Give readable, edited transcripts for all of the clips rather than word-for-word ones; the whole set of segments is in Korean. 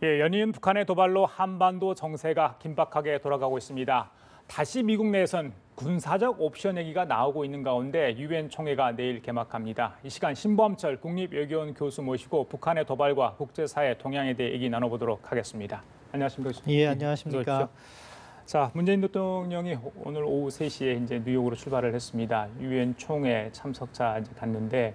예, 연이은 북한의 도발로 한반도 정세가 긴박하게 돌아가고 있습니다. 다시 미국 내에선 군사적 옵션 얘기가 나오고 있는 가운데 유엔 총회가 내일 개막합니다. 이 시간 신범철 국립외교원 교수 모시고 북한의 도발과 국제사회 동향에 대해 얘기 나눠보도록 하겠습니다. 안녕하십니까, 교수님. 예, 안녕하십니까. 자, 문재인 대통령이 오늘 오후 3시에 이제 뉴욕으로 출발을 했습니다. 유엔 총회 참석자 이제 갔는데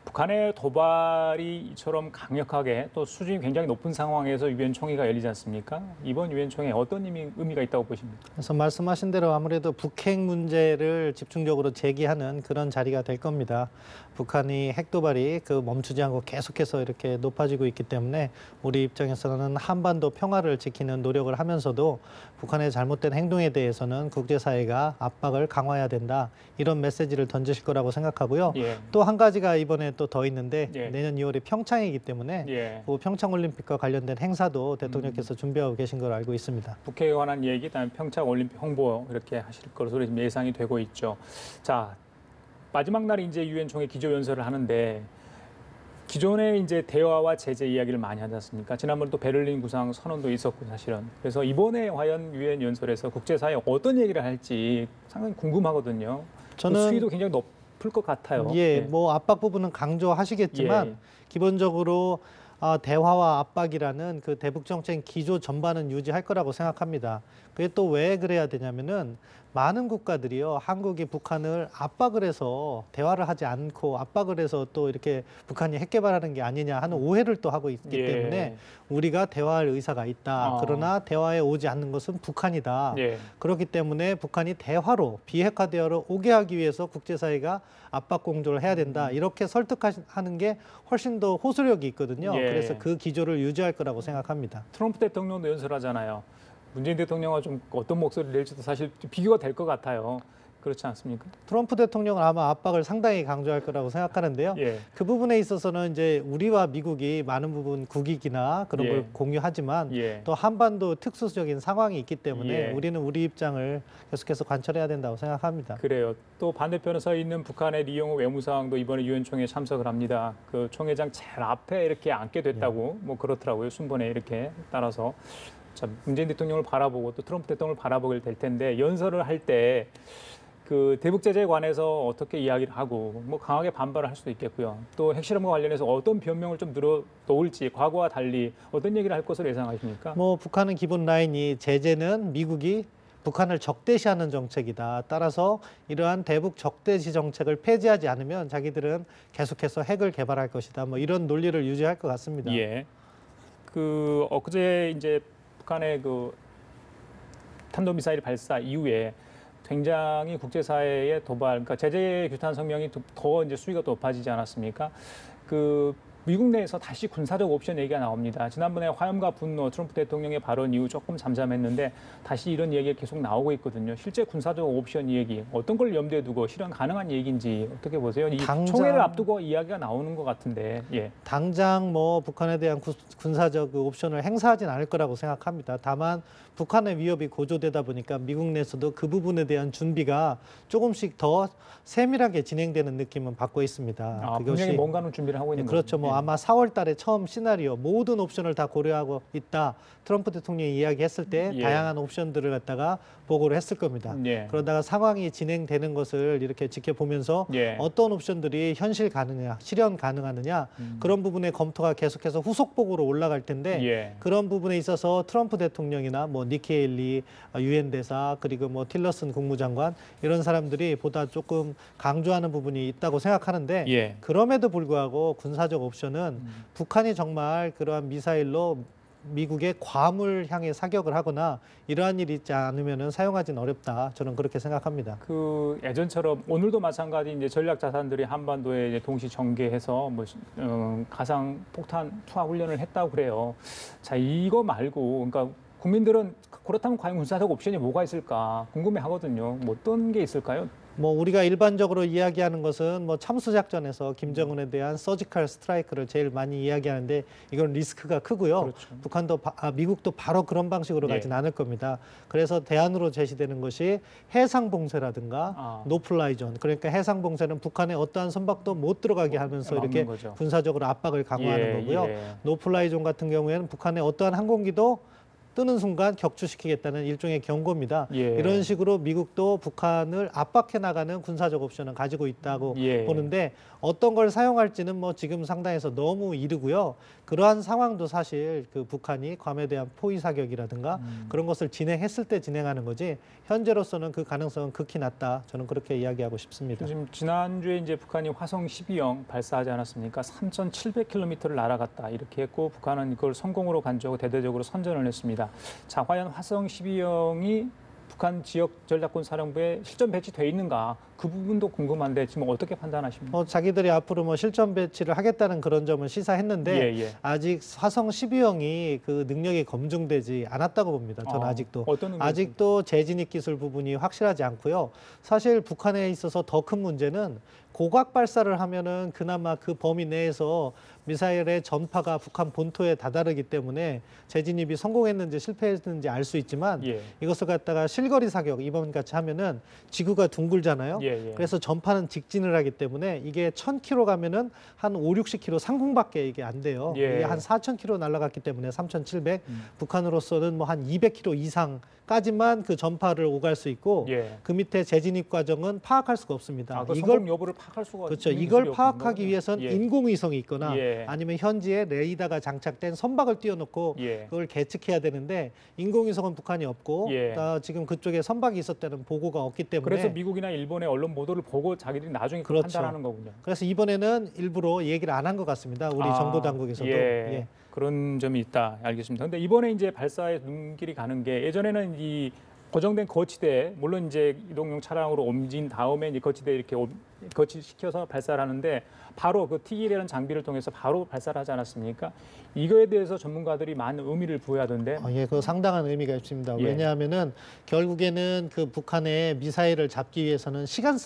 북한의 도발이 이처럼 강력하게 또 수준이 굉장히 높은 상황에서 유엔 총회가 열리지 않습니까? 이번 유엔 총회 어떤 의미가 있다고 보십니까? 그래서 말씀하신 대로 아무래도 북핵 문제를 집중적으로 제기하는 그런 자리가 될 겁니다. 북한이 핵 도발이 멈추지 않고 계속해서 이렇게 높아지고 있기 때문에 우리 입장에서는 한반도 평화를 지키는 노력을 하면서도 북한의 잘못된 행동에 대해서는 국제사회가 압박을 강화해야 된다. 이런 메시지를 던지실 거라고 생각하고요. 예. 또 한 가지가 이번에 또 더 있는데 예. 내년 2월에 평창이기 때문에 예. 평창올림픽과 관련된 행사도 대통령께서 준비하고 계신 걸로 알고 있습니다. 북핵에 관한 얘기, 그다음에 평창 올림픽 홍보 이렇게 하실 것으로 지금 예상이 되고 있죠. 자, 마지막 날에 이제 유엔 총회 기조 연설을 하는데 기존에 이제 대화와 제재 이야기를 많이 하지 않습니까? 지난번 또 베를린 구상 선언도 있었고 사실은. 그래서 이번에 과연 유엔 연설에서 국제사회에 어떤 얘기를 할지 상당히 궁금하거든요. 저는 수위도 굉장히 높을 것 같아요. 예, 뭐 압박 부분은 강조하시겠지만 예. 기본적으로 대화와 압박이라는 그 대북 정책 기조 전반은 유지할 거라고 생각합니다. 그게 또 왜 그래야 되냐면은 많은 국가들이요, 한국이 북한을 압박을 해서 대화를 하지 않고 압박을 해서 또 이렇게 북한이 핵 개발하는 게 아니냐 하는 오해를 또 하고 있기 예. 때문에 우리가 대화할 의사가 있다. 그러나 대화에 오지 않는 것은 북한이다. 예. 그렇기 때문에 북한이 대화로 비핵화 대화로 오게 하기 위해서 국제사회가 압박 공조를 해야 된다. 이렇게 설득하는 게 훨씬 더 호소력이 있거든요. 예. 그래서 그 기조를 유지할 거라고 생각합니다. 트럼프 대통령도 연설하잖아요. 문재인 대통령과 좀 어떤 목소리를 낼지도 사실 비교가 될 것 같아요. 그렇지 않습니까? 트럼프 대통령은 아마 압박을 상당히 강조할 거라고 생각하는데요. 예. 그 부분에 있어서는 이제 우리와 미국이 많은 부분 국익이나 그런 예. 걸 공유하지만 예. 또 한반도 특수적인 상황이 있기 때문에 예. 우리는 우리 입장을 계속해서 관철해야 된다고 생각합니다. 그래요. 또 반대편에 서 있는 북한의 리용호 외무상도 이번에 유엔 총회에 참석을 합니다. 그 총회장 제일 앞에 이렇게 앉게 됐다고 뭐 그렇더라고요. 순번에 이렇게 따라서 자, 문재인 대통령을 바라보고 또 트럼프 대통령을 바라보게 될 텐데 연설을 할 때 그 대북 제재에 관해서 어떻게 이야기를 하고 뭐 강하게 반발을 할 수도 있겠고요. 또 핵실험과 관련해서 어떤 변명을 좀 놓을지 과거와 달리 어떤 얘기를 할 것으로 예상하십니까? 뭐 북한은 기본 라인이 제재는 미국이 북한을 적대시하는 정책이다. 따라서 이러한 대북 적대시 정책을 폐지하지 않으면 자기들은 계속해서 핵을 개발할 것이다. 뭐 이런 논리를 유지할 것 같습니다. 예. 그 엊그제 이제 북한의 그 탄도미사일 발사 이후에 굉장히 국제사회의 도발, 그러니까 제재 규탄 성명이 더 이제 수위가 높아지지 않았습니까? 그 미국 내에서 다시 군사적 옵션 얘기가 나옵니다. 지난번에 화염과 분노, 트럼프 대통령의 발언 이후 조금 잠잠했는데 다시 이런 얘기가 계속 나오고 있거든요. 실제 군사적 옵션 얘기, 어떤 걸 염두에 두고 실현 가능한 얘기인지 어떻게 보세요? 이 총회를 앞두고 이야기가 나오는 것 같은데. 예. 당장 뭐 북한에 대한 군사적 옵션을 행사하진 않을 거라고 생각합니다. 다만 북한의 위협이 고조되다 보니까 미국 내에서도 그 부분에 대한 준비가 조금씩 더 세밀하게 진행되는 느낌은 받고 있습니다. 분명히 뭔가는 준비를 하고 있는 거죠. 그렇죠. 뭐 아마 4월 달에 처음 시나리오 모든 옵션을 다 고려하고 있다. 트럼프 대통령이 이야기했을 때 다양한 옵션들을 갖다가 보고를 했을 겁니다. 그러다가 상황이 진행되는 것을 이렇게 지켜보면서 어떤 옵션들이 현실 가능하냐, 실현 가능하느냐 그런 부분의 검토가 계속해서 후속 보고로 올라갈 텐데 그런 부분에 있어서 트럼프 대통령이나 뭐 니키 헤일리 유엔 대사 그리고 뭐 틸러슨 국무장관 이런 사람들이 보다 조금 강조하는 부분이 있다고 생각하는데 그럼에도 불구하고 군사적 옵션은 북한이 정말 그러한 미사일로 미국의 괌을 향해 사격을 하거나 이러한 일이 있지 않으면 사용하기는 어렵다. 저는 그렇게 생각합니다. 그 예전처럼 오늘도 마찬가지 이제 전략 자산들이 한반도에 이제 동시 전개해서 뭐 가상 폭탄 투하 훈련을 했다고 그래요. 자, 이거 말고 그러니까 국민들은 그렇다면 과연 군사적 옵션이 뭐가 있을까 궁금해 하거든요. 뭐 어떤 게 있을까요? 뭐 우리가 일반적으로 이야기하는 것은 뭐 참수작전에서 김정은에 대한 서지컬 스트라이크를 제일 많이 이야기하는데 이건 리스크가 크고요. 그렇죠. 북한도 미국도 바로 그런 방식으로 가진 않을 겁니다. 그래서 대안으로 제시되는 것이 해상봉쇄라든가 노플라이존. 그러니까 해상봉쇄는 북한의 어떠한 선박도 못 들어가게 하면서 이렇게 거죠. 군사적으로 압박을 강화하는 거고요. 노플라이존 같은 경우에는 북한의 어떠한 항공기도 뜨는 순간 격추시키겠다는 일종의 경고입니다. 이런 식으로 미국도 북한을 압박해 나가는 군사적 옵션을 가지고 있다고 보는데 어떤 걸 사용할지는 뭐 지금 상당해서 너무 이르고요. 그러한 상황도 사실 그 북한이 괌에 대한 포위 사격이라든가 그런 것을 진행했을 때 진행하는 거지 현재로서는 그 가능성은 극히 낮다. 저는 그렇게 이야기하고 싶습니다. 지금 지난주에 이제 북한이 화성 12형 발사하지 않았습니까? 3,700km를 날아갔다 이렇게 했고 북한은 이걸 성공으로 간주하고 대대적으로 선전을 했습니다. 자, 과연 화성 12형이 북한 지역 전략군 사령부에 실전 배치돼 있는가 그 부분도 궁금한데 지금 어떻게 판단하십니까? 자기들이 앞으로 뭐 실전 배치를 하겠다는 그런 점은 시사했는데 아직 화성 12형이 그 능력이 검증되지 않았다고 봅니다. 저는 아직도 재진입 기술 부분이 확실하지 않고요. 사실 북한에 있어서 더 큰 문제는 고각 발사를 하면은 그나마 그 범위 내에서 미사일의 전파가 북한 본토에 다다르기 때문에 재진입이 성공했는지 실패했는지 알 수 있지만 이것을 갖다가 실거리 사격 이번 같이 하면은 지구가 둥글잖아요. 그래서 전파는 직진을 하기 때문에 이게 1,000km 가면은 한 5, 60km 상공밖에 이게 안 돼요. 이게 한 4,000km 날아갔기 때문에 3,700 북한으로서는 뭐 한 200km 이상까지만 그 전파를 오갈 수 있고 그 밑에 재진입 과정은 파악할 수가 없습니다. 이걸 여부를 파악할 수가 그렇죠. 이걸 파악하기 위해서는 인공위성이 있거나 아니면 현지에 레이더가 장착된 선박을 띄워놓고 그걸 계측해야 되는데 인공위성은 북한이 없고 지금 그쪽에 선박이 있었다는 보고가 없기 때문에 그래서 미국이나 일본의 언론 보도를 보고 자기들이 나중에 판단하는 거군요. 그래서 이번에는 일부러 얘기를 안 한 것 같습니다. 우리 정보 당국에서도. 그런 점이 있다. 알겠습니다. 근데 이번에 이제 발사에 눈길이 가는 게 예전에는 이 고정된 거치대 물론 이제 이동용 차량으로 옮긴 다음에 이제 거치대 이렇게 거치시켜서 발사를 하는데 바로 그 TEL이라는 장비를 통해서 바로 발사를 하지 않았습니까? 이거에 대해서 전문가들이 많은 의미를 부여하던데. 그 상당한 의미가 있습니다. 왜냐하면은 결국에는 그 북한의 미사일을 잡기 위해서는 시간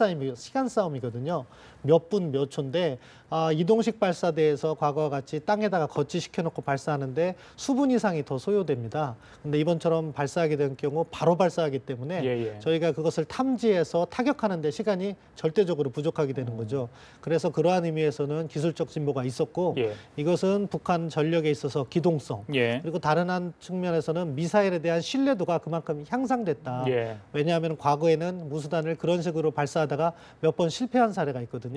싸움이거든요. 몇 분 몇 초인데 이동식 발사대에서 과거와 같이 땅에다가 거치시켜놓고 발사하는데 수분 이상이 더 소요됩니다. 근데 이번처럼 발사하게 된 경우 바로 발사하기 때문에 저희가 그것을 탐지해서 타격하는 데 시간이 절대적으로 부족하게 되는 거죠. 그래서 그러한 의미에서는 기술적 진보가 있었고 이것은 북한 전력에 있어서 기동성 그리고 다른 한 측면에서는 미사일에 대한 신뢰도가 그만큼 향상됐다. 왜냐하면 과거에는 무수단을 그런 식으로 발사하다가 몇 번 실패한 사례가 있거든요.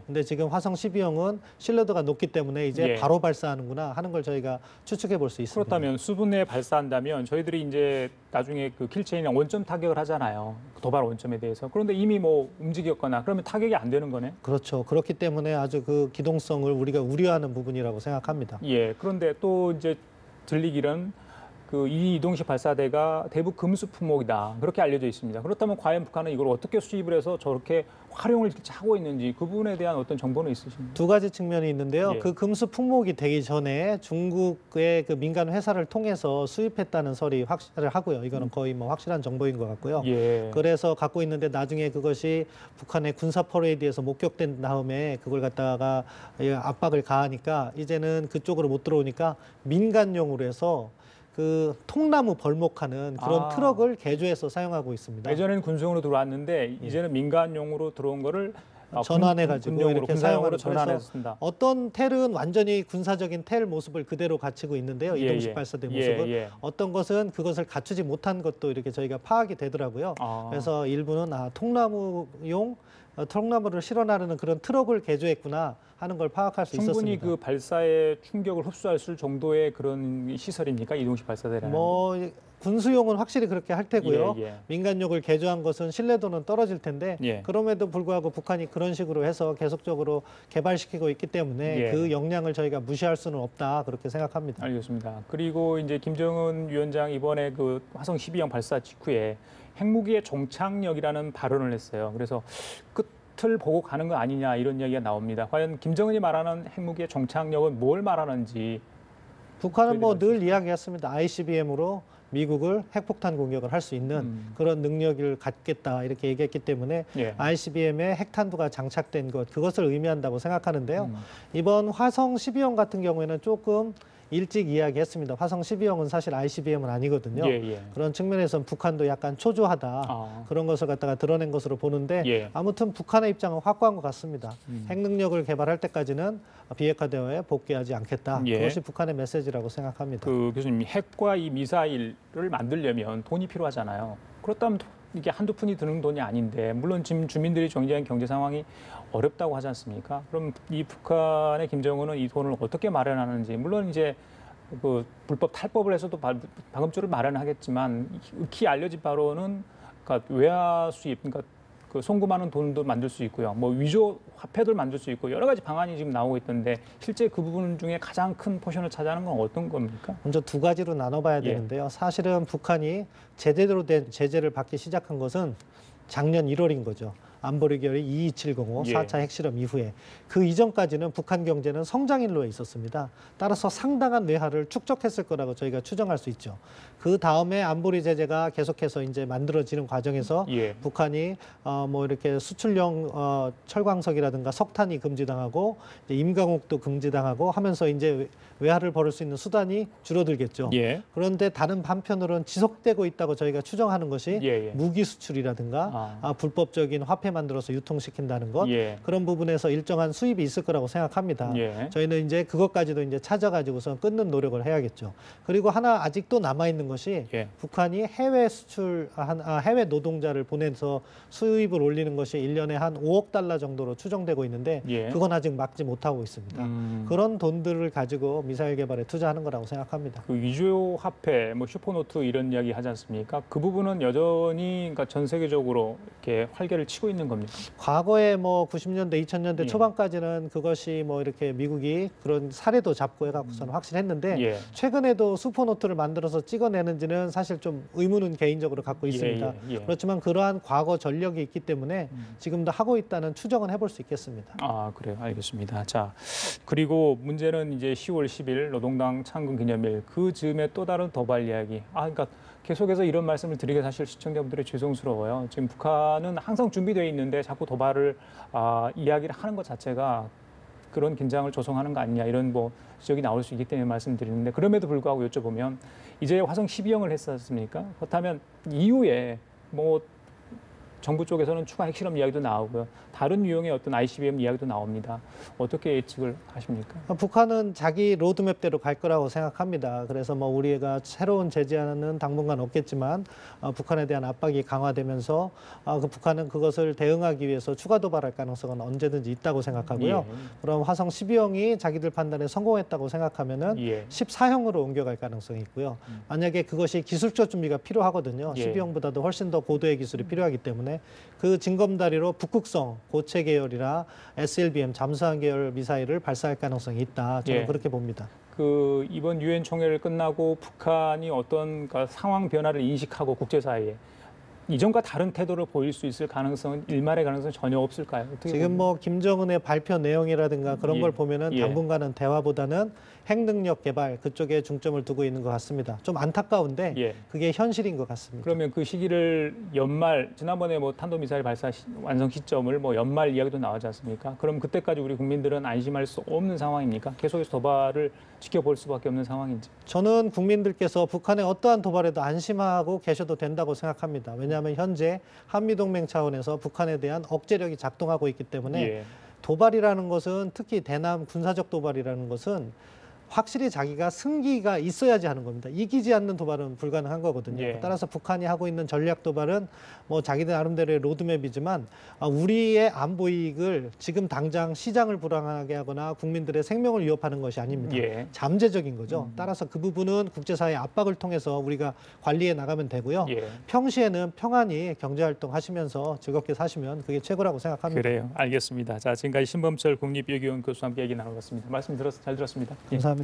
근데 지금 화성 12형은 신뢰도가 높기 때문에 이제 바로 발사하는구나 하는 걸 저희가 추측해 볼 수 있습니다. 그렇다면 수분 내에 발사한다면 저희들이 이제 나중에 그 킬체인이나 원점 타격을 하잖아요. 도발 원점에 대해서. 그런데 이미 뭐 움직였거나 그러면 타격이 안 되는 거네. 그렇죠. 그렇기 때문에 아주 그 기동성을 우리가 우려하는 부분이라고 생각합니다. 그런데 또 이제 들리기는 그 이 이동식 발사대가 대북 금수 품목이다. 그렇게 알려져 있습니다. 그렇다면 과연 북한은 이걸 어떻게 수입을 해서 저렇게 활용을 하고 있는지 그 부분에 대한 어떤 정보는 있으십니까? 두 가지 측면이 있는데요. 그 금수 품목이 되기 전에 중국의 그 민간 회사를 통해서 수입했다는 설이 확실을 하고요. 이거는 거의 뭐 확실한 정보인 것 같고요. 그래서 갖고 있는데 나중에 그것이 북한의 군사 퍼레이드에서 목격된 다음에 그걸 갖다가 압박을 가하니까 이제는 그쪽으로 못 들어오니까 민간용으로 해서 그 통나무 벌목하는 그런 트럭을 개조해서 사용하고 있습니다. 예전에는 군수용으로 들어왔는데 이제는 민간용으로 들어온 거를 전환해가지고 이렇게 사용으로 전환했습니다. 어떤 텔은 완전히 군사적인 텔 모습을 그대로 갖추고 있는데요. 이동식 발사대 모습을. 어떤 것은 그것을 갖추지 못한 것도 이렇게 저희가 파악이 되더라고요. 그래서 일부는 통나무용 통나무를 실어 나르는 그런 트럭을 개조했구나 하는 걸 파악할 수 있었습니다. 충분히 그 발사의 충격을 흡수할 수 정도의 그런 시설입니까? 이동식 발사대라는. 뭐 군수용은 확실히 그렇게 할 테고요. 민간용을 개조한 것은 신뢰도는 떨어질 텐데 그럼에도 불구하고 북한이 그런 식으로 해서 계속적으로 개발시키고 있기 때문에 그 역량을 저희가 무시할 수는 없다 그렇게 생각합니다. 알겠습니다. 그리고 이제 김정은 위원장 이번에 그 화성 12형 발사 직후에 핵무기의 종착역이라는 발언을 했어요. 그래서 끝을 보고 가는 거 아니냐 이런 이야기가 나옵니다. 과연 김정은이 말하는 핵무기의 종착역은 뭘 말하는지. 북한은 뭐 늘 이야기했습니다. ICBM으로 미국을 핵폭탄 공격을 할 수 있는 그런 능력을 갖겠다 이렇게 얘기했기 때문에 예. ICBM에 핵탄두가 장착된 것 그것을 의미한다고 생각하는데요. 이번 화성 12형 같은 경우에는 조금 일찍 이야기했습니다. 화성 12형은 사실 ICBM은 아니거든요. 그런 측면에서는 북한도 약간 초조하다. 그런 것을 갖다가 드러낸 것으로 보는데 아무튼 북한의 입장은 확고한 것 같습니다. 핵 능력을 개발할 때까지는 비핵화 대화에 복귀하지 않겠다. 그것이 북한의 메시지라고 생각합니다. 교수님, 핵과 이 미사일을 만들려면 돈이 필요하잖아요. 그렇다면 이게 한두 푼이 드는 돈이 아닌데 물론 지금 주민들이 굉장히 경제 상황이 어렵다고 하지 않습니까? 그럼 이 북한의 김정은은 이 돈을 어떻게 마련하는지 물론 이제 그 불법 탈법을 해서도 방음줄을 마련하겠지만 익히 알려진 바로는 그러니까 외화 수입, 그러니까 그 송금하는 돈도 만들 수 있고요. 뭐 위조 화폐들 만들 수 있고 여러 가지 방안이 지금 나오고 있던데 실제 그 부분 중에 가장 큰 포션을 차지하는 건 어떤 겁니까? 먼저 두 가지로 나눠봐야 되는데요. 사실은 북한이 제대로 된 제재를 받기 시작한 것은 작년 1월인 거죠. 안보리 결의 2270 4차 핵실험 이후에 그 이전까지는 북한 경제는 성장일로에 있었습니다. 따라서 상당한 외화를 축적했을 거라고 저희가 추정할 수 있죠. 그 다음에 안보리 제재가 계속해서 이제 만들어지는 과정에서 북한이 뭐 이렇게 수출용 철광석이라든가 석탄이 금지당하고 이제 임강옥도 금지당하고 하면서 이제 외화를 벌을 수 있는 수단이 줄어들겠죠. 그런데 다른 한편으로는 지속되고 있다고 저희가 추정하는 것이 무기 수출이라든가 불법적인 화폐 만들어서 유통시킨다는 것 그런 부분에서 일정한 수입이 있을 거라고 생각합니다. 저희는 이제 그것까지도 이제 찾아가지고서 끊는 노력을 해야겠죠. 그리고 하나 아직도 남아 있는 것이 북한이 해외 수출 해외 노동자를 보내서 수입을 올리는 것이 1년에 한 5억 달러 정도로 추정되고 있는데 그건 아직 막지 못하고 있습니다. 그런 돈들을 가지고 미사일 개발에 투자하는 거라고 생각합니다. 그 위조 화폐, 뭐 슈퍼노트 이런 이야기 하지 않습니까? 그 부분은 여전히 그러니까 전 세계적으로 이렇게 활개를 치고 있는 겁니까? 과거에 뭐 90년대, 2000년대 초반까지는 그것이 뭐 이렇게 미국이 그런 사례도 잡고 해갖고서는 확실했는데 최근에도 슈퍼노트를 만들어서 찍어내는지는 사실 좀 의문은 개인적으로 갖고 있습니다. 그렇지만 그러한 과거 전력이 있기 때문에 지금도 하고 있다는 추정은 해볼 수 있겠습니다. 아, 그래요. 알겠습니다. 자, 그리고 문제는 이제 10월 10일 노동당 창건 기념일 그 즈음에 또 다른 도발 이야기. 그러니까 계속해서 이런 말씀을 드리게 사실 시청자분들이 죄송스러워요. 지금 북한은 항상 준비되어 있는데 자꾸 도발을 이야기를 하는 것 자체가 그런 긴장을 조성하는 거 아니냐 이런 뭐 지적이 나올 수 있기 때문에 말씀드리는데 그럼에도 불구하고 여쭤보면 이제 화성 12형을 했었습니까? 그렇다면 이후에 뭐 정부 쪽에서는 추가 핵실험 이야기도 나오고요. 다른 유형의 어떤 ICBM 이야기도 나옵니다. 어떻게 예측을 하십니까? 북한은 자기 로드맵대로 갈 거라고 생각합니다. 그래서 뭐 우리가 새로운 제재는 당분간 없겠지만 북한에 대한 압박이 강화되면서 그 북한은 그것을 대응하기 위해서 추가 도발할 가능성은 언제든지 있다고 생각하고요. 그럼 화성 12형이 자기들 판단에 성공했다고 생각하면은 14형으로 옮겨갈 가능성이 있고요. 만약에 그것이 기술적 준비가 필요하거든요. 12형보다도 훨씬 더 고도의 기술이 필요하기 때문에 그 징검다리로 북극성 고체 계열이나 SLBM 잠수함 계열 미사일을 발사할 가능성이 있다. 저는 그렇게 봅니다. 그 이번 유엔 총회를 끝나고 북한이 어떤 상황 변화를 인식하고 국제사회에 이전과 다른 태도를 보일 수 있을 가능성은 일말의 가능성은 전혀 없을까요? 지금 뭐 김정은의 발표 내용이라든가 그런 걸 보면은 당분간은 대화보다는 핵 능력 개발 그쪽에 중점을 두고 있는 것 같습니다. 좀 안타까운데 그게 현실인 것 같습니다. 그러면 그 시기를 연말 지난번에 뭐 탄도미사일 발사 완성 시점을 뭐 연말 이야기도 나오지 않습니까? 그럼 그때까지 우리 국민들은 안심할 수 없는 상황입니까? 계속해서 도발을 지켜볼 수밖에 없는 상황인지. 저는 국민들께서 북한의 어떠한 도발에도 안심하고 계셔도 된다고 생각합니다. 왜냐하면 현재 한미동맹 차원에서 북한에 대한 억제력이 작동하고 있기 때문에 도발이라는 것은 특히 대남 군사적 도발이라는 것은 확실히 자기가 승기가 있어야지 하는 겁니다. 이기지 않는 도발은 불가능한 거거든요. 따라서 북한이 하고 있는 전략 도발은 뭐 자기들 나름대로의 로드맵이지만 우리의 안보 이익을 지금 당장 시장을 불안하게 하거나 국민들의 생명을 위협하는 것이 아닙니다. 잠재적인 거죠. 따라서 그 부분은 국제사회의 압박을 통해서 우리가 관리해 나가면 되고요. 평시에는 평안히 경제활동 하시면서 즐겁게 사시면 그게 최고라고 생각합니다. 그래요. 알겠습니다. 자, 지금까지 신범철 국립외교원 교수와 함께 얘기 나눠봤습니다. 말씀 잘 들었습니다. 감사합니다.